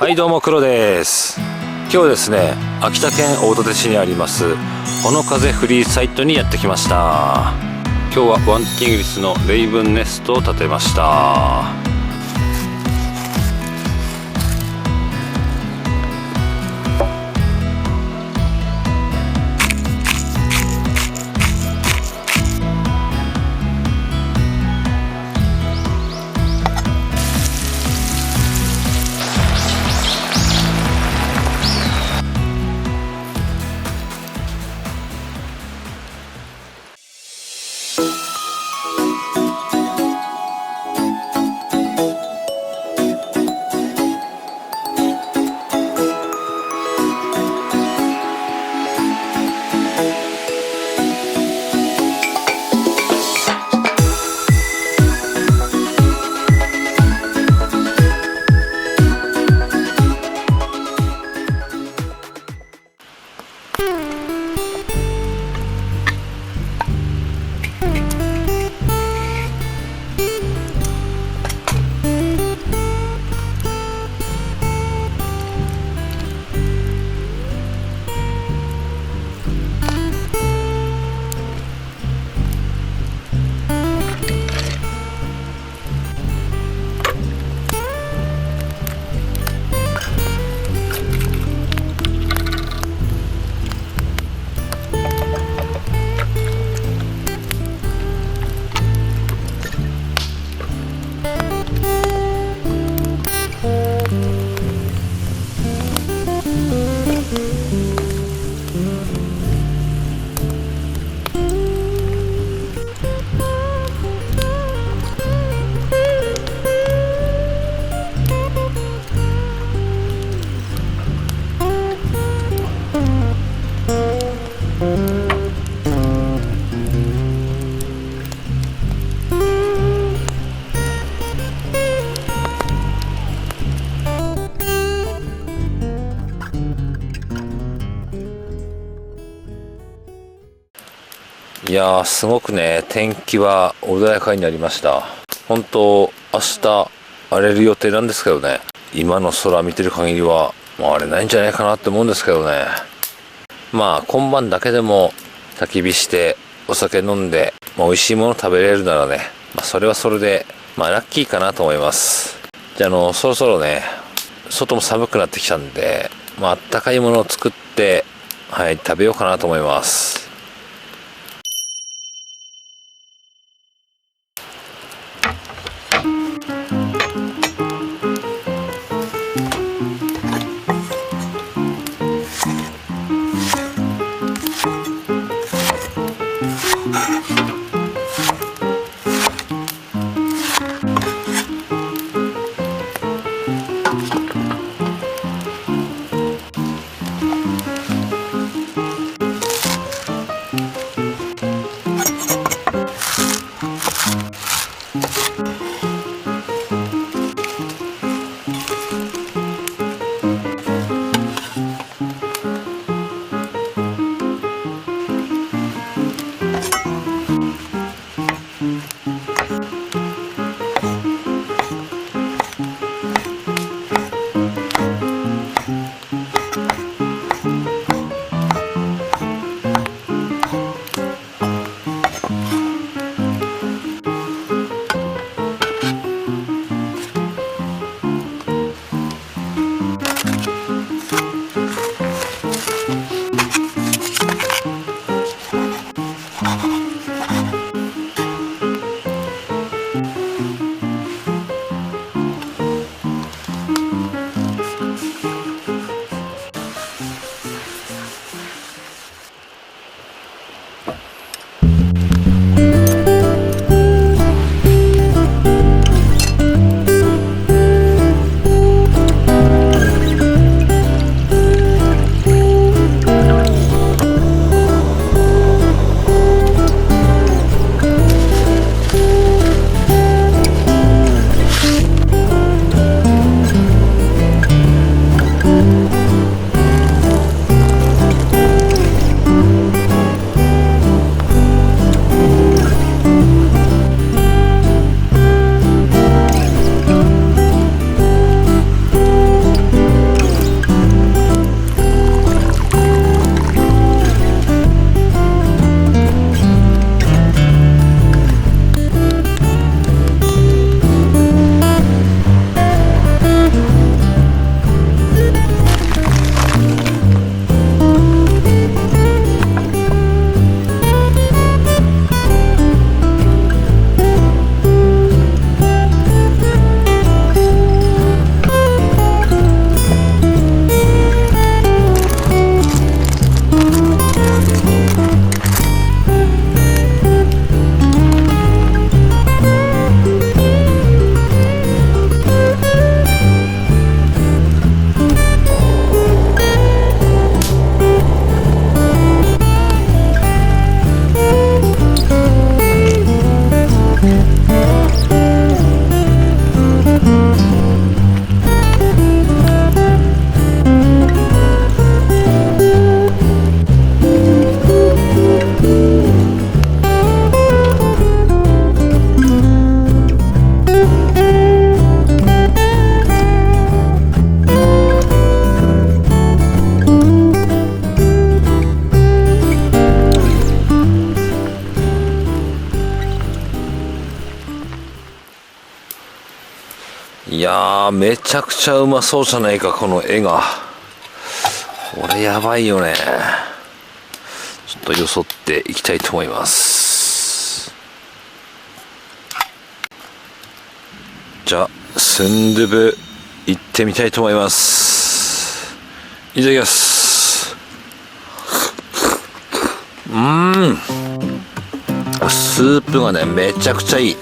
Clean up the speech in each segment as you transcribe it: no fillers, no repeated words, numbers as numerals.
はいどうも黒です。今日はですね、秋田県大館市にありますほの風フリーサイトにやってきました。今日はワンティグリスのレイブンネストを建てました。いやー、すごくね、天気は穏やかになりました。本当明日荒れる予定なんですけどね、今の空見てる限りは荒れないんじゃないかなって思うんですけどね。まあ今晩だけでも焚き火してお酒飲んで、美味しいもの食べれるならね、それはそれでラッキーかなと思います。じゃあそろそろね、外も寒くなってきたんで、あったかいものを作って食べようかなと思います。いやー、めちゃくちゃうまそうじゃないか、この絵が。これやばいよね。ちょっとよそっていきたいと思います。じゃあスンドゥブ行ってみたいと思います。いただきます。スープがねめちゃくちゃいい。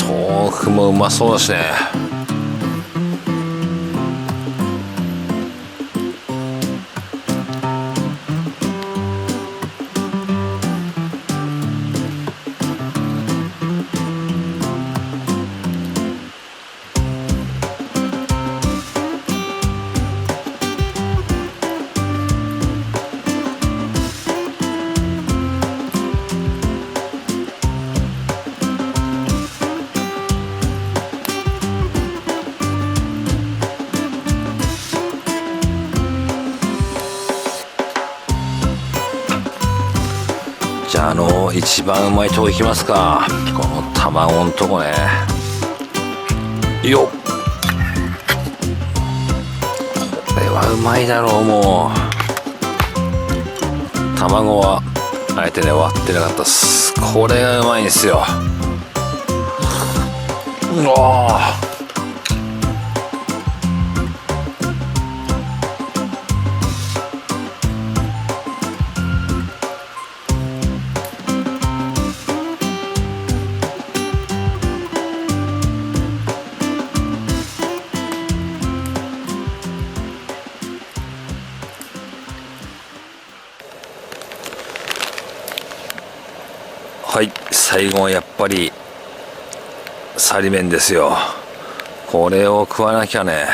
豆腐もうまそうだしね。じゃあ一番うまいとこいきますか。この卵のとこね。よっ、これはうまいだろう。もう卵はあえてね割ってなかったっす。これがうまいんですよ。うわー、はい、最後はやっぱりサリ麺ですよ。これを食わなきゃね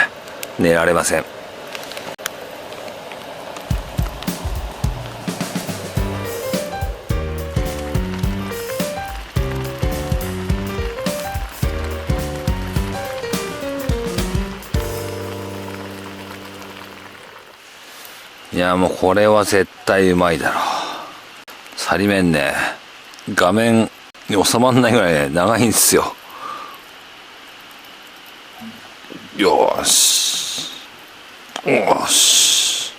寝られません。いやもうこれは絶対うまいだろう。サリ麺ね画面に収まんないぐらいね長いんですよ。よーしよーし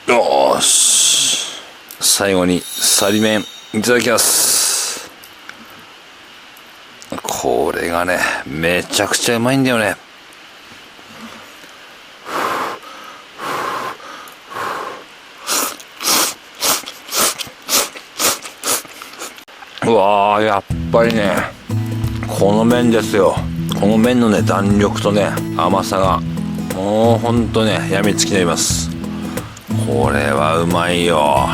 よーし、最後にサリ麺いただきます。これがねめちゃくちゃうまいんだよね。うわー、やっぱりねこの麺ですよ。この麺のね弾力とね甘さがもうほんとねやみつきになります。これはうまいよ。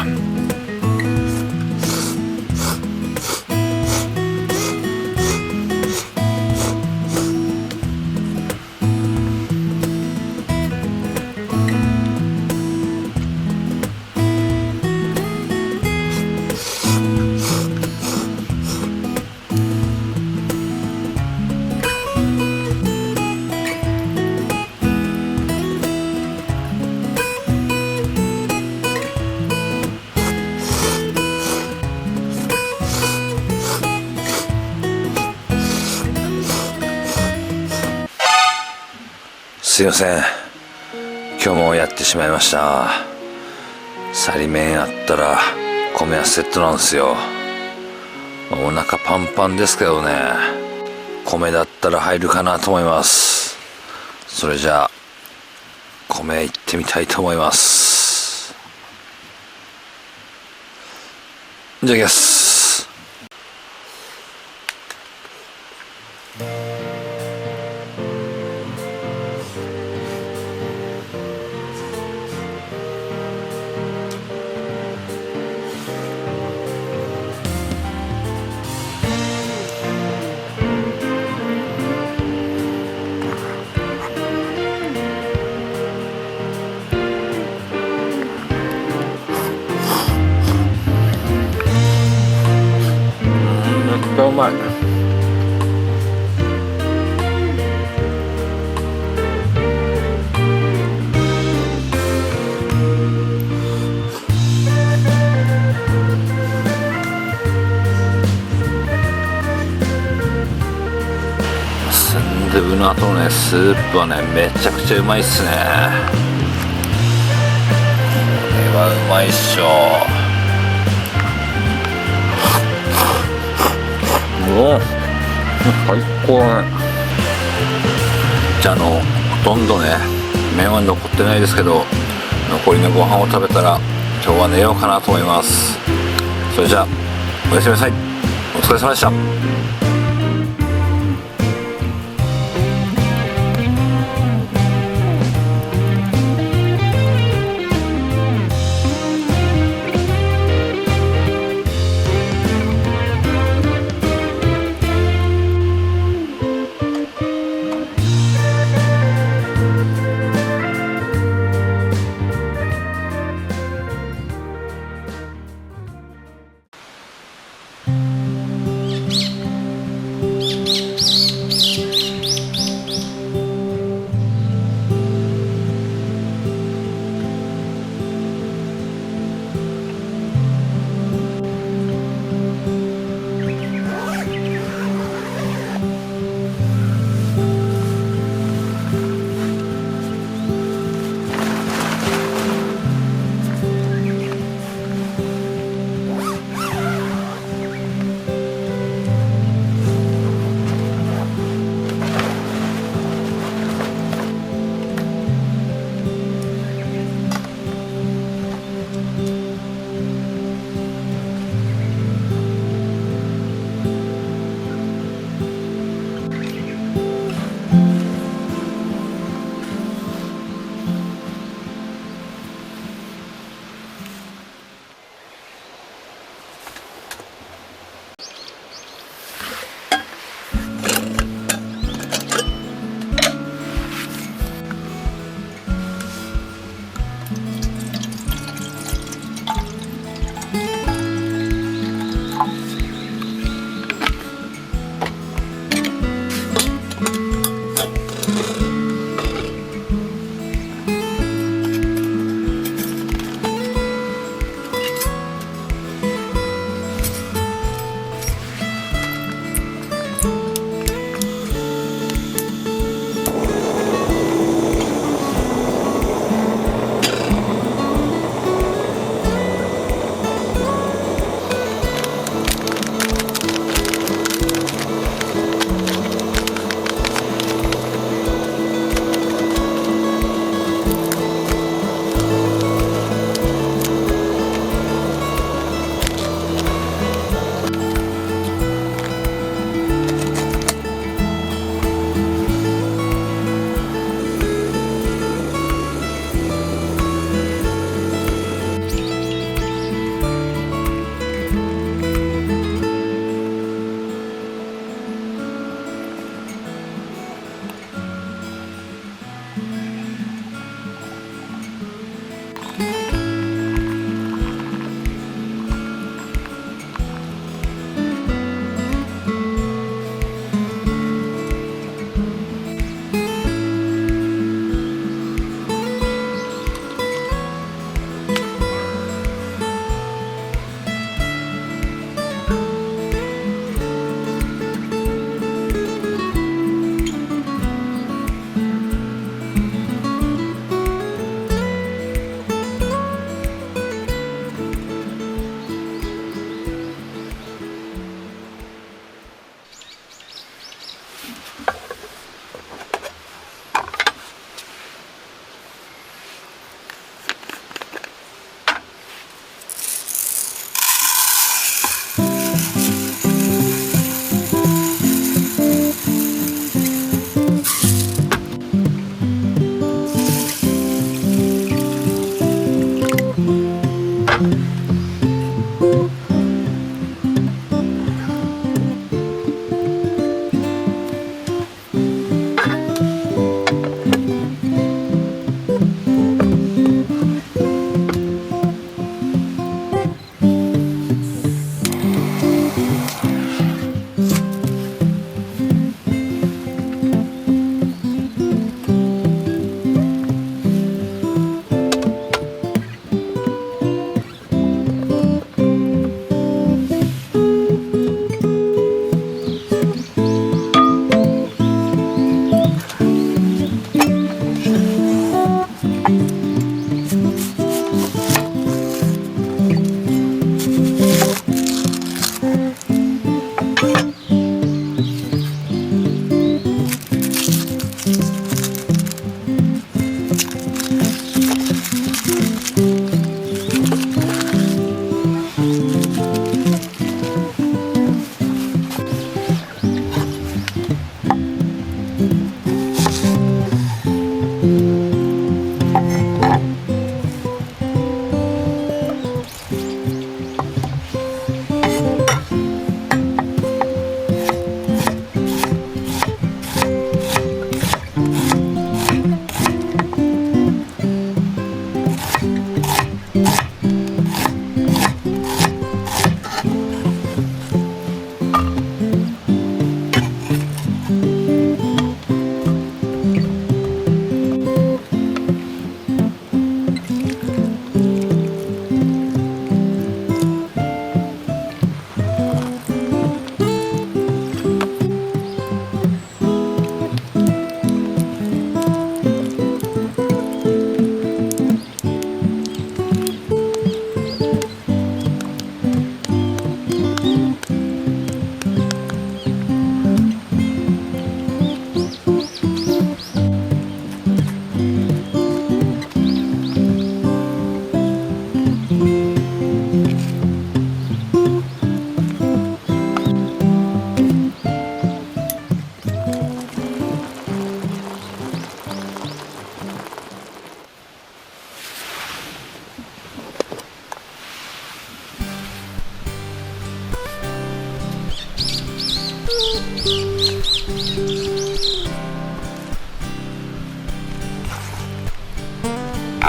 すいません、今日もやってしまいました。サリ麺あったら米はセットなんですよ。お腹パンパンですけどね、米だったら入るかなと思います。それじゃあ米いってみたいと思います。いただきます。スンドゥブの後のねスープはねめちゃくちゃうまいっすね。これはうまいっしょ。もう最高だね。じゃあほとんどね麺は残ってないですけど、残りのご飯を食べたら今日は寝ようかなと思います。それじゃあおやすみなさい。お疲れ様でした。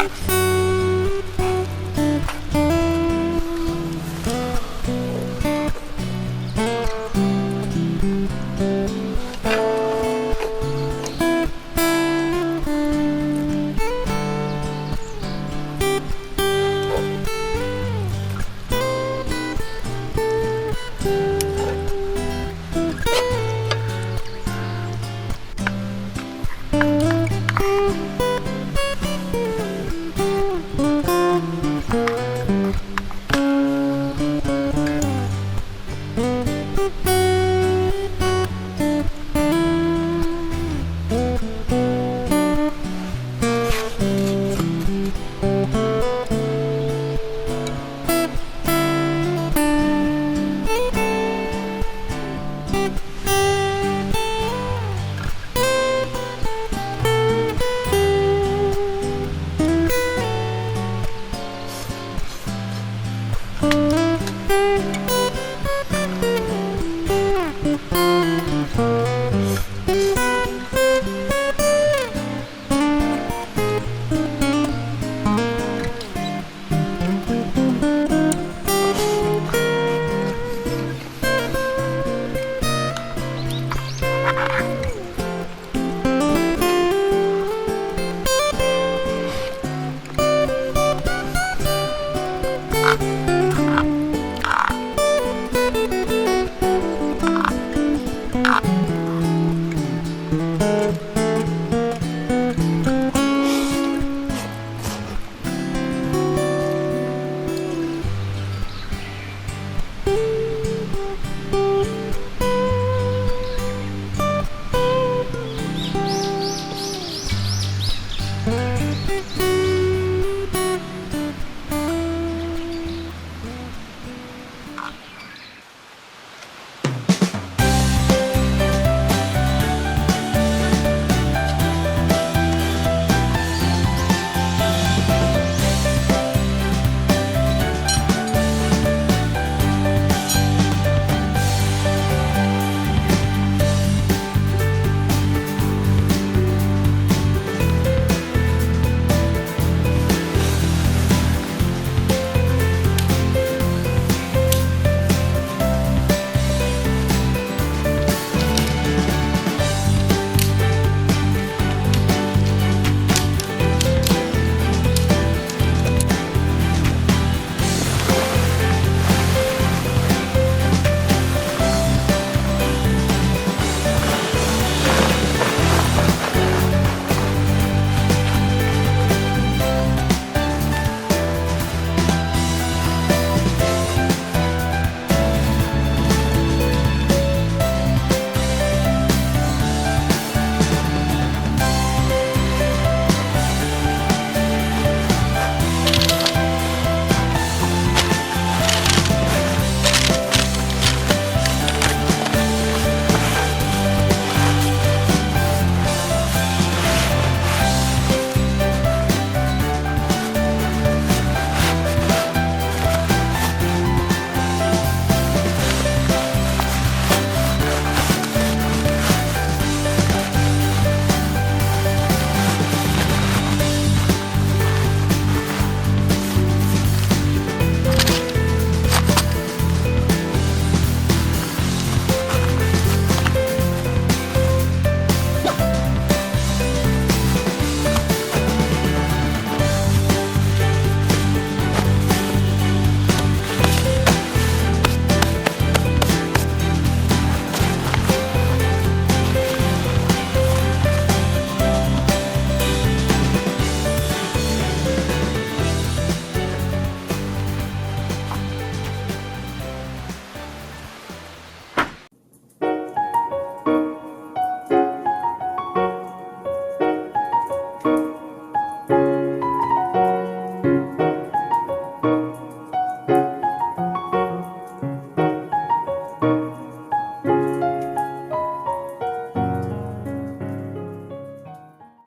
した。